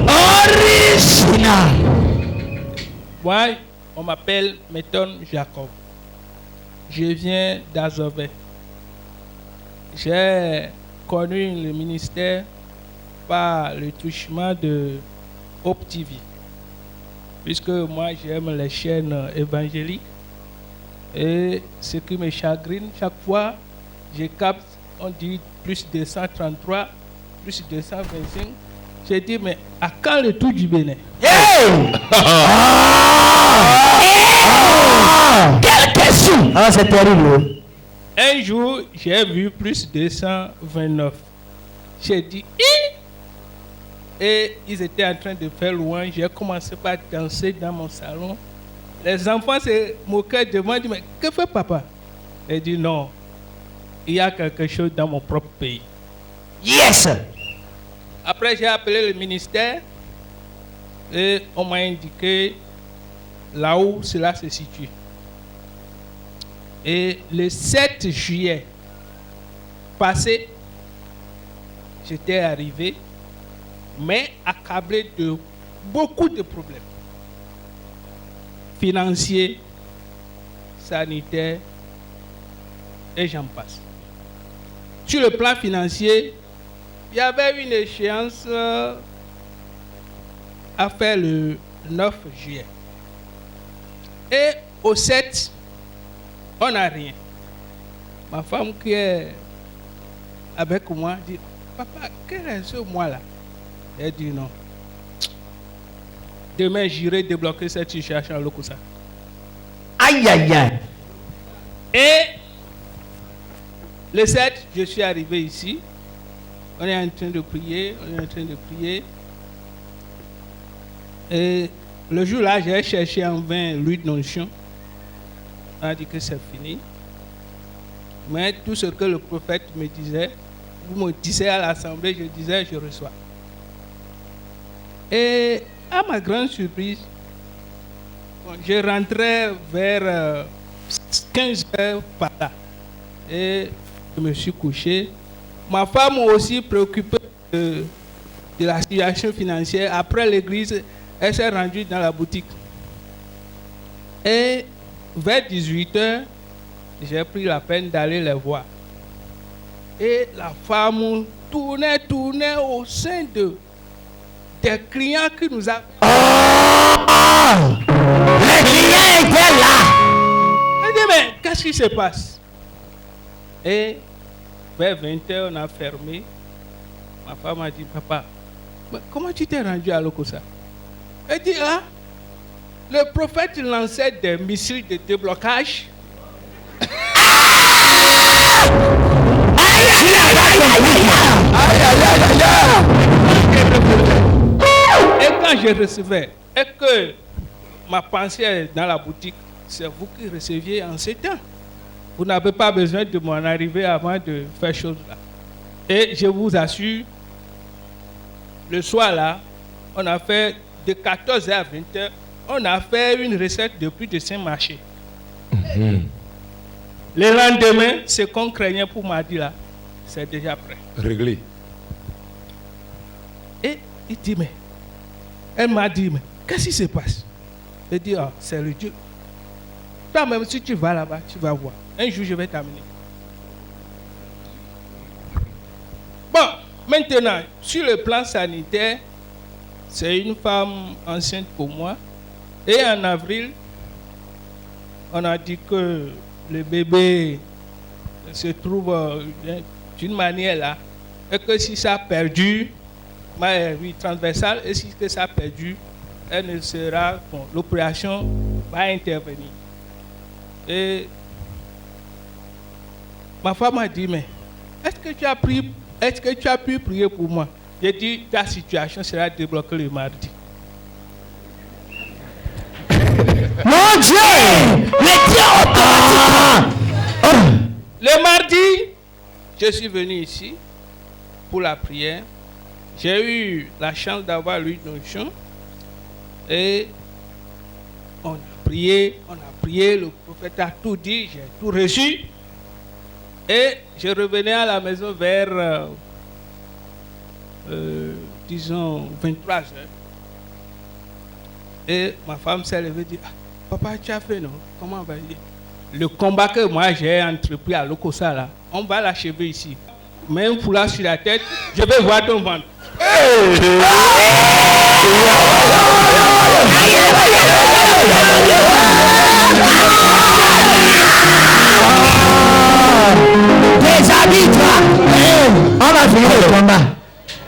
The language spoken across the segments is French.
Original. Moi, on m'appelle Meton Jacob. Je viens d'Azové. J'ai connu le ministère par le truchement de Hope TV. Puisque moi, j'aime les chaînes évangéliques. Et ce qui me chagrine, chaque fois, je capte, on dit plus 233, plus 225. J'ai dit, mais à quand le tour du Bénin? Quelle question! Ah, c'est terrible. Un jour, j'ai vu plus 229. J'ai dit, et ils étaient en train de faire louange. J'ai commencé par danser dans mon salon. Les enfants se moquaient de moi, ils disaient, mais que fait papa? J'ai dit, non, il y a quelque chose dans mon propre pays. Yes! Après, j'ai appelé le ministère et on m'a indiqué là où cela se situe. Et le 7 juillet passé, j'étais arrivé, mais accablé de beaucoup de problèmes financiers, sanitaires, et j'en passe. Sur le plan financier, il y avait une échéance à faire le 9 juillet. Et au 7, on n'a rien. Ma femme qui est avec moi dit, papa, quel est ce mois-là? Elle dit non. Demain, j'irai débloquer cette situation à Lokosa. Aïe, aïe, aïe. Et le 7, je suis arrivé ici. On est en train de prier, Et le jour-là, j'ai cherché en vain l'huile d'onction. On a dit que c'est fini. Mais tout ce que le prophète me disait, vous me disiez à l'assemblée, je disais, je reçois. Et à ma grande surprise, je rentrais vers 15 heures par là. Et je me suis couché. Ma femme aussi préoccupée de la situation financière. Après l'église, elle s'est rendue dans la boutique. Et vers 18 heures, j'ai pris la peine d'aller les voir. Et la femme tournait au sein des clients qui nous avaient... Les clients étaient là. Elle dit, mais qu'est-ce qui se passe? Et vers 20h, on a fermé. Ma femme a dit, papa, mais comment tu t'es rendu à Lokosa? Elle dit, le prophète lançait des missiles de déblocage. Et quand je recevais, et que ma pensée est dans la boutique, c'est vous qui receviez en ces temps. Vous n'avez pas besoin de mon arrivée avant de faire chose là. Et je vous assure, le soir là, on a fait de 14h à 20h, on a fait une recette de plus de 5 marchés. Le lendemain, ce qu'on craignait pour mardi là, c'est déjà prêt. Réglé. Et il dit, mais, elle m'a dit, mais qu'est-ce qui se passe? Elle dit, c'est le Dieu. Toi même si tu vas là-bas, tu vas voir. Un jour, je vais t'amener. Bon, maintenant, sur le plan sanitaire, c'est une femme enceinte pour moi. Et en avril, on a dit que le bébé se trouve d'une manière là. Et que si ça a perdu, transversale, et si ça a perdu, elle ne sera, l'opération va intervenir. Et ma femme a dit, mais est-ce que tu as pu prier pour moi? J'ai dit, ta situation sera débloquée le mardi. Mon Dieu! Le Dieu automatiquement! Le mardi, je suis venu ici pour la prière. J'ai eu la chance d'avoir l'huile d'onction. Et on a prié, le prophète a tout dit, j'ai tout reçu. Et je revenais à la maison vers disons 23 heures. Et ma femme s'est levée et dit, papa, tu as fait non? Comment on va dire? Le combat que moi j'ai entrepris à Lokossa là, on va l'achever ici. Mets un foulard sur la tête, je vais voir ton ventre. Déshabille-toi. On va finir le combat.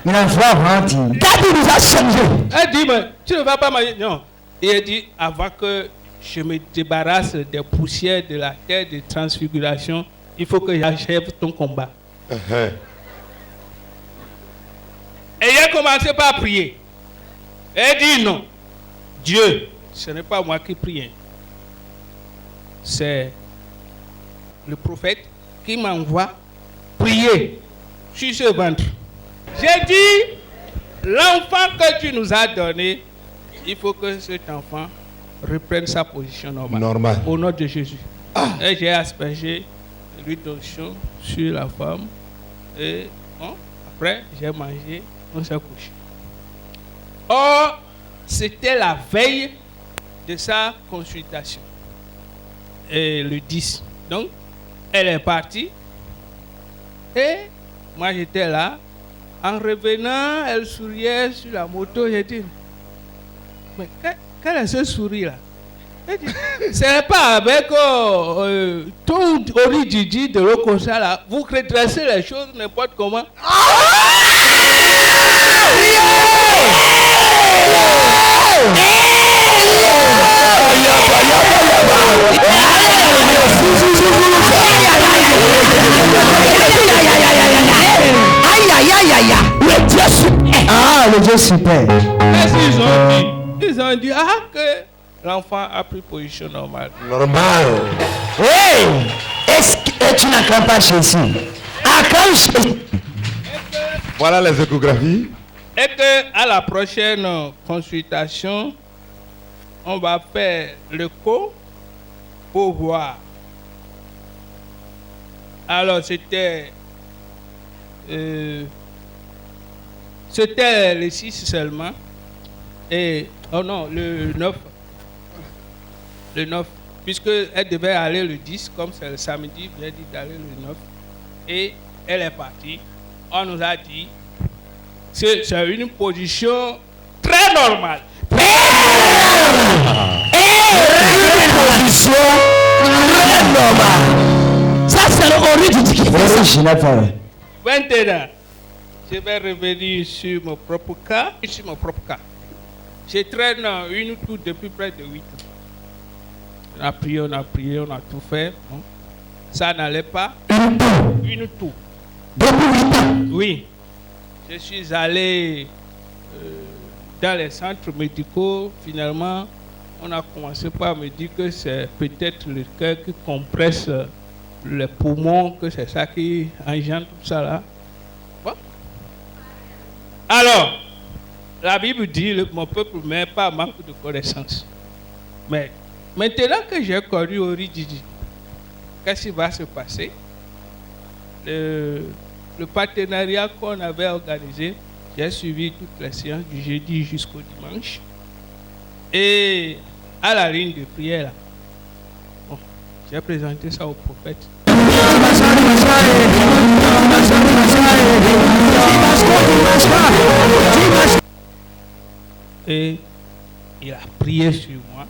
Il en faut rentrer. David nous a changé. Elle dit, mais tu ne vas pas marier. Non. Et elle dit, avant que je me débarrasse des poussières de la terre de transfiguration, il faut que j'achève ton combat. Et il a commencé par prier. Elle dit non. Dieu, ce n'est pas moi qui prie. C'est le prophète qui m'envoie prier sur ce ventre. J'ai dit, l'enfant que tu nous as donné, il faut que cet enfant reprenne sa position normale. Au nom de Jésus. Et j'ai aspergé l'huile d'onction sur la femme. Et après, j'ai mangé, on s'est couché. Or, c'était la veille de sa consultation. Et le 10. Donc, elle est partie. Et moi, j'étais là. En revenant, elle souriait sur la moto. J'ai dit, mais quel est ce sourire-là? Elle dit, ce n'est pas avec tout Orididi de Lokossa là. Vous redressez les choses n'importe comment. Le Dieu super. Ah, le Dieu super. Qu'est-ce qu'ils ont dit? Que l'enfant a pris position normale. Hey! Est-ce que tu n'accrois pas Jésus? Accroche. Voilà les échographies. Et que à la prochaine consultation, on va faire l'écho pour voir. Alors c'était le 6 seulement. Et oh non, le 9. Le 9. Puisque elle devait aller le 10, comme c'est le samedi, j'ai dit d'aller le 9. Et elle est partie. On nous a dit c'est une position très normale. Une position très normale. Ça, c'est l'origine qui fait ça. Maintenant, je vais revenir sur mon propre cas. Je traîne une tour depuis près de 8 ans. On a prié, on a tout fait. Bon. Ça n'allait pas. Une tour. Depuis 8 ans? Oui. Je suis allé dans les centres médicaux. Finalement, on a commencé par me dire que c'est peut-être le cœur qui compresse les poumons, que c'est ça qui engendre tout ça là. Bon. Alors, la Bible dit mon peuple ne meurt pas manque de connaissance. Mais maintenant que j'ai connu Orididi, qu'est-ce qui va se passer? Le partenariat qu'on avait organisé, j'ai suivi toutes les séances du jeudi jusqu'au dimanche. Et à la ligne de prière, là, bon, j'ai présenté ça au prophète. Et il a prié sur moi.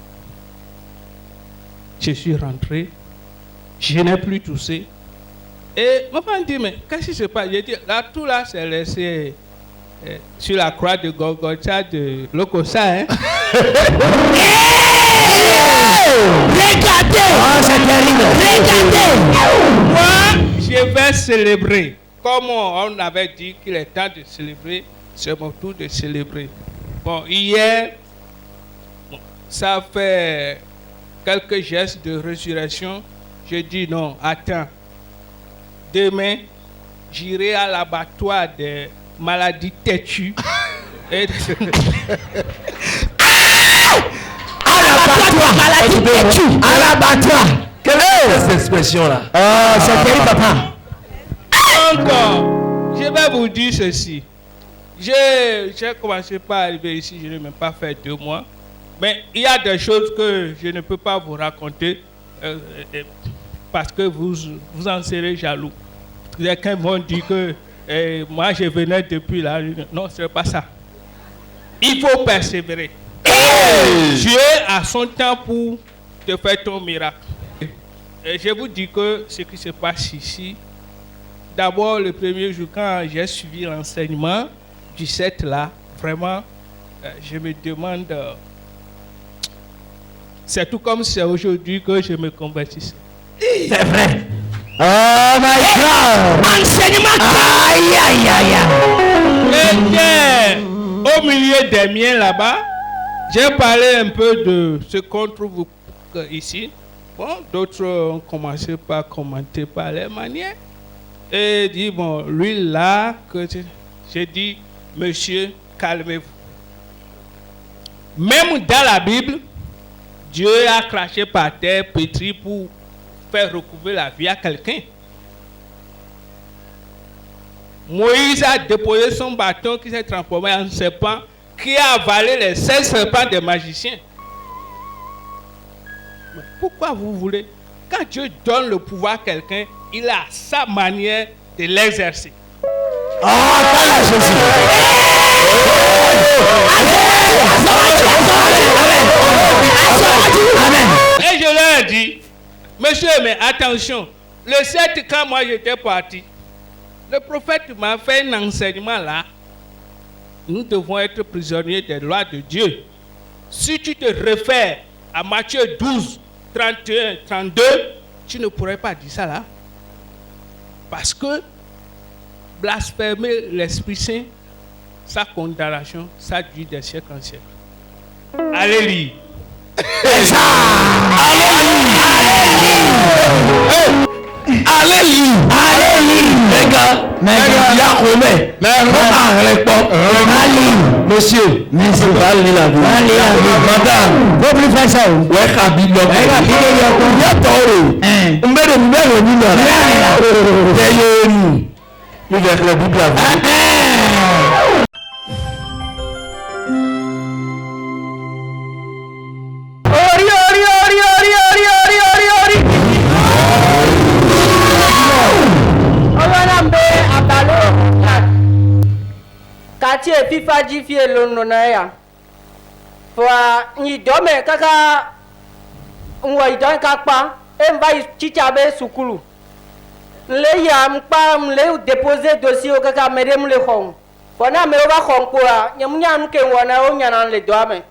Je suis rentré. Je n'ai plus toussé. Et ma femme dit, mais qu'est-ce qui se passe? J'ai dit, là, tout là, c'est laissé sur la croix de Golgotha de Lokossa. Hein? Regardez! Oh, c'est terrible! Regardez! Moi, je vais célébrer. Comme on avait dit qu'il est temps de célébrer, c'est mon tour de célébrer. Bon, hier, ça fait quelques gestes de résurrection. Je dis non, attends. Demain, j'irai à l'abattoir des maladies têtues. Et... maladie têtue! À l'abattoir! Quelle est cette expression-là? C'est terrible, papa. Encore, je vais vous dire ceci. J'ai commencé par arriver ici, je n'ai même pas fait 2 mois. Mais il y a des choses que je ne peux pas vous raconter parce que vous en serez jaloux. Quelqu'un vont dire que moi je venais depuis là. Non, ce n'est pas ça. Il faut persévérer. Dieu a son temps pour te faire ton miracle. Et je vous dis que ce qui se passe ici, d'abord le premier jour quand j'ai suivi l'enseignement du 7 là, vraiment, je me demande, c'est tout comme c'est aujourd'hui que je me convertisse. C'est vrai. Oh my God! Enseignement! Aïe, aïe, aïe, aïe! Au milieu des miens là-bas, j'ai parlé un peu de ce qu'on trouve ici. Bon, d'autres ont commencé par commenter par les manières. Et dit, bon, lui là, que j'ai dit, monsieur, calmez-vous. Même dans la Bible, Dieu a craché par terre pétri pour faire recouvrir la vie à quelqu'un. Moïse a déposé son bâton qui s'est transformé en serpent, qui a avalé les 16 serpents des magiciens. Mais pourquoi vous voulez? Quand Dieu donne le pouvoir à quelqu'un, il a sa manière de l'exercer. Oh, Jésus! Et je leur ai dit, monsieur, mais attention, le 7, quand moi j'étais parti, le prophète m'a fait un enseignement là. Nous devons être prisonniers des lois de Dieu. Si tu te réfères à Matthieu 12, 31, 32, tu ne pourrais pas dire ça là. Parce que blasphémer l'Esprit Saint, sa condamnation, ça dure des siècles en siècles. Alléluia. Alléluia. Monsieur, monsieur, madame, vous pouvez faire ça. Quartier FIFA Jifie Lononaya. For ni dome kaka nwa idon kapa emba chichabe sukulu. Le ya mpa mle déposer dossier kaka medem le khong. Bona me ba khong ko nyamunya mke wona o nyana le dome.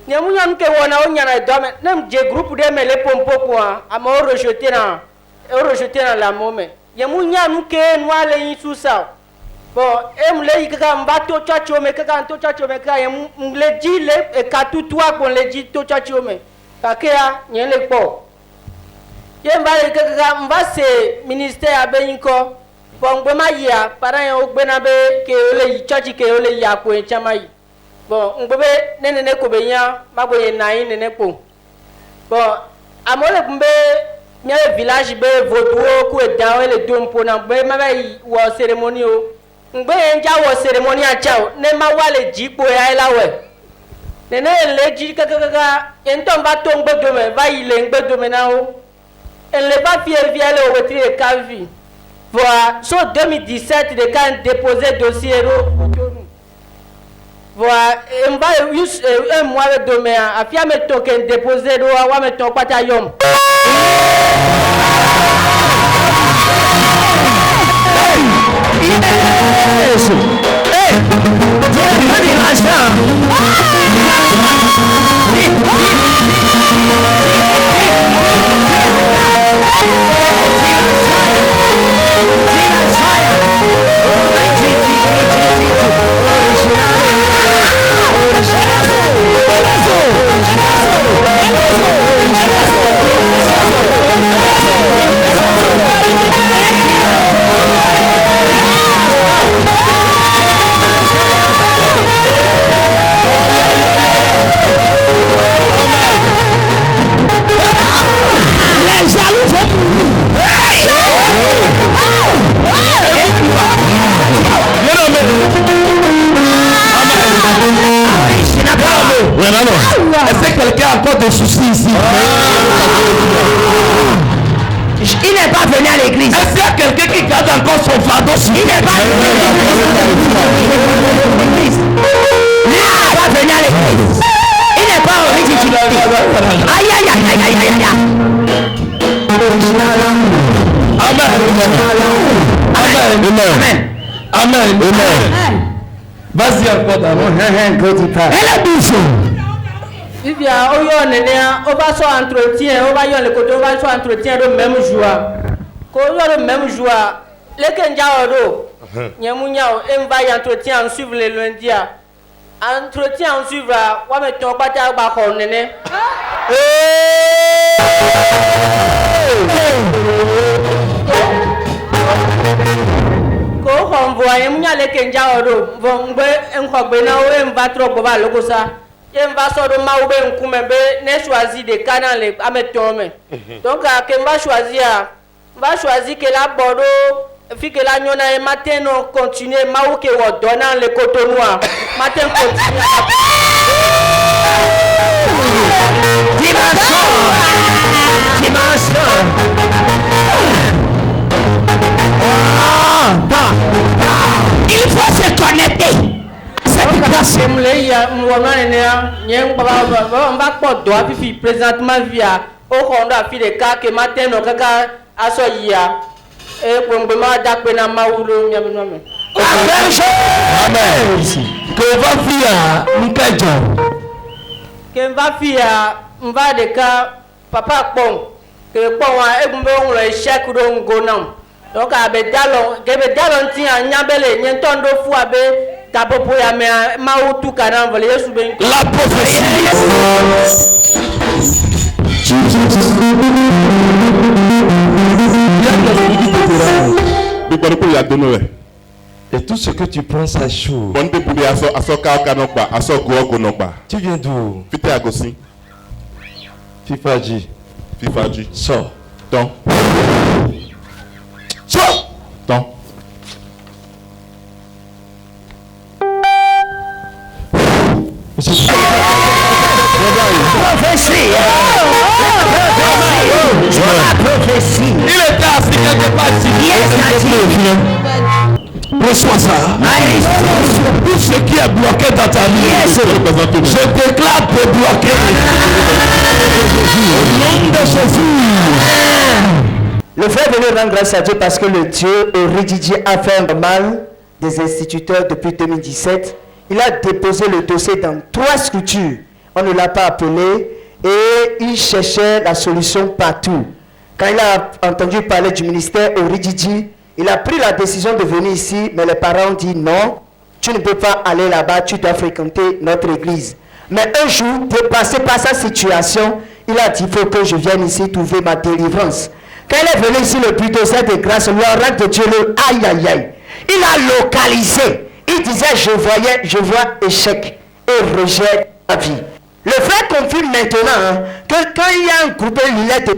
Nyamunya mke wona o nyana dome nem je groupe de me le pompo ko ama o rejeter na la mome. Nyamunya mke nwa le yisusa. Bon, emle kaka mbato chachome kaka nto chachome kaka emle ji le katutwa kon le ji to chachome kakea nyele po yemba le kaka mbase ministère abeniko bon gbema ya para yo gbena be ke ole chachi ke ole ya ko enchama yi bon ngbe nene ko be yan magboye nai nene po bon amole mbe nya village be vodwo ko edan ele dompo na gbe mabe wo cérémonie o ngbe enja wo cérémonie a chao ne ma wale jipo ya ilawe nene le ji kaka enton ba to ngbe dome va ile ngbe dome na o elle va fier viale au retire cavi voilà so 2017 de quand déposer dossier ro voilà mba yus un mois de dome a fia me token déposer ro wa me to pata yom Let's go! Il n'est pas venu à l'église. Est-ce qu'il y a quelqu'un qui garde encore son fardeau? Il n'est pas venu à l'église. Il n'est pas venu à l'église. Il n'est pas origine. Aïe aïe aïe aïe aïe aïe. Amen. Amen. Amen. Vas-y encore d'abord. Elle est douce. Vivia, on va sur entretien, on va y aller côté, on va sur entretien le même jour. Quand le même jour, les Kenjaoro, Nyamunyao, on va y entretien en suivre le lundi. Entretien en suivre, on va mettre un bataille à Nene. Quand on voit les Kenjaoro, vont va trop pour le Gosa. Il va sortir ma oube un coup ne choisir des canaux à mettre tomber. Donc à que va choisir que la Bordeaux fit que la nyona et matin on continue ma ou que on donnant le coton noir matin continue. Dimanche. Il faut se connecter. Présentement via au Honda fi de cas que matin no kaka asoyia et pour me d'appeler na maulu amen. Que va faire Mikajo que va faire va de cas papa pon que pon wa e gumbe on le chèque ron gonam donc abe dalon ti anyabele nyentondo fu abe la prophétie. Et tout ce que tu prends, ça chaud. Tu viens d'où? Fifaji. Sors. Ton. Sors. Ton. Prophétie. Prophétie. Il était assis quelque part. Reçois ça. Tout ce qui est bloqué dans ta vie, je déclare débloqué. Au nom de Jésus. Le frère venait rendre grâce à Dieu parce que le Dieu Oridjidji a fait un mal des instituteurs depuis 2017. Il a déposé le dossier dans 3 structures. On ne l'a pas appelé et il cherchait la solution partout. Quand il a entendu parler du ministère Oridjidji, il a pris la décision de venir ici, mais les parents ont dit non, tu ne peux pas aller là-bas, tu dois fréquenter notre église. Mais un jour, dépassé par sa situation, il a dit, il faut que je vienne ici trouver ma délivrance. Quand il est venu ici, le bulldozer de grâce, l'oracle de Dieu, le aïe aïe aïe, il a localisé. Il disait, je vois échec et rejet la vie. Le frère confirme maintenant que quand il y a un groupe de lunettes,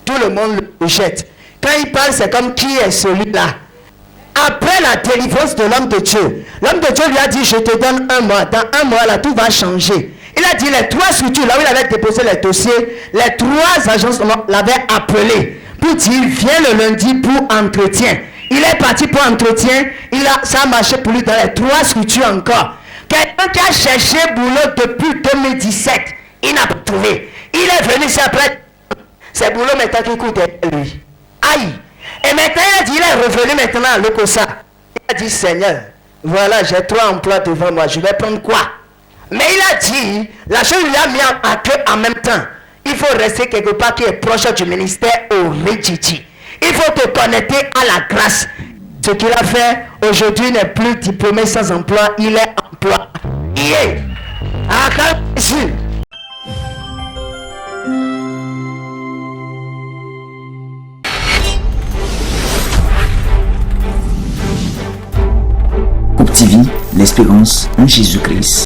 tout le monde le rejette. Quand il parle, c'est comme qui est celui-là. Après la délivrance de l'homme de Dieu lui a dit, je te donne 1 mois. Dans 1 mois, là, tout va changer. Il a dit, les 3 structures, là où il avait déposé les dossiers, les 3 agences l'avaient appelé pour dire, viens le lundi pour entretien. Il est parti pour entretien, ça a marché pour lui dans les 3 structures encore. Quelqu'un qui a cherché boulot depuis 2017, il n'a pas trouvé. Il est venu ici après, c'est boulot maintenant qui coûte lui. Aïe! Et maintenant il est revenu maintenant à l'Okosa. Il a dit, Seigneur, voilà, j'ai 3 emplois devant moi, je vais prendre quoi? Mais il a dit, la chose lui a mis à cœur en même temps. Il faut rester quelque part qui est proche du ministère Oridjidji. Il faut te connecter à la grâce. Ce qu'il a fait, aujourd'hui, n'est plus diplômé sans emploi, il est emploi. Il est. Coupe TV, l'espérance en Jésus-Christ.